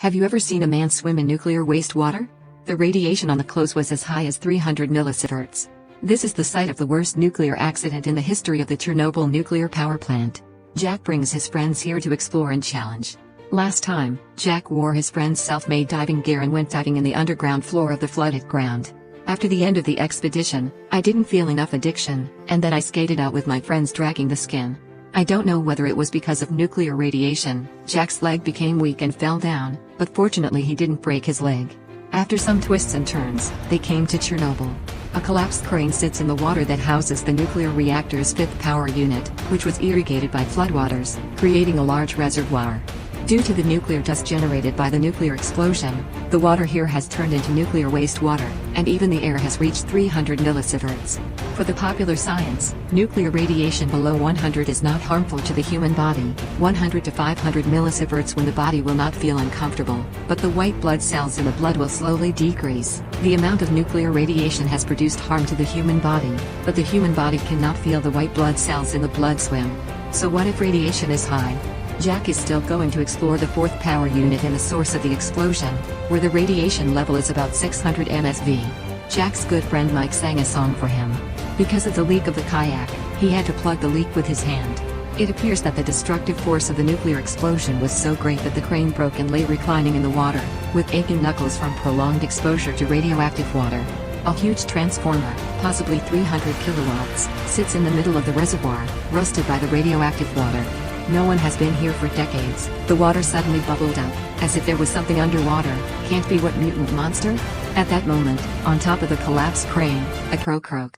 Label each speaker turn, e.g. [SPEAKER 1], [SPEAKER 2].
[SPEAKER 1] Have you ever seen a man swim in nuclear wastewater? The radiation on the clothes was as high as 300 millisieverts. This is the site of the worst nuclear accident in the history of the Chernobyl nuclear power plant. Jack brings his friends here to explore and challenge. Last time, Jack wore his friend's self-made diving gear and went diving in the underground floor of the flooded ground. After the end of the expedition, I didn't feel enough addiction, and then I skated out with my friends dragging the skin. I don't know whether it was because of nuclear radiation. Jack's leg became weak and fell down, but fortunately he didn't break his leg. After some twists and turns, they came to Chernobyl. A collapsed crane sits in the water that houses the nuclear reactor's fifth power unit, which was irrigated by floodwaters, creating a large reservoir. Due to the nuclear dust generated by the nuclear explosion, the water here has turned into nuclear wastewater, and even the air has reached 300 millisieverts. For the popular science, nuclear radiation below 100 is not harmful to the human body, 100 to 500 millisieverts when the body will not feel uncomfortable, but the white blood cells in the blood will slowly decrease. The amount of nuclear radiation has produced harm to the human body, but the human body cannot feel the white blood cells in the blood swim. So what if radiation is high? Jack is still going to explore the fourth power unit and the source of the explosion, where the radiation level is about 600 MSV. Jack's good friend Mike sang a song for him. Because of the leak of the kayak, he had to plug the leak with his hand. It appears that the destructive force of the nuclear explosion was so great that the crane broke and lay reclining in the water, with aching knuckles from prolonged exposure to radioactive water. A huge transformer, possibly 300 kilowatts, sits in the middle of the reservoir, roasted by the radioactive water. No one has been here for decades. The water suddenly bubbled up, as if there was something underwater. Can't be what mutant monster? At that moment, on top of the collapsed crane, a crow croaked.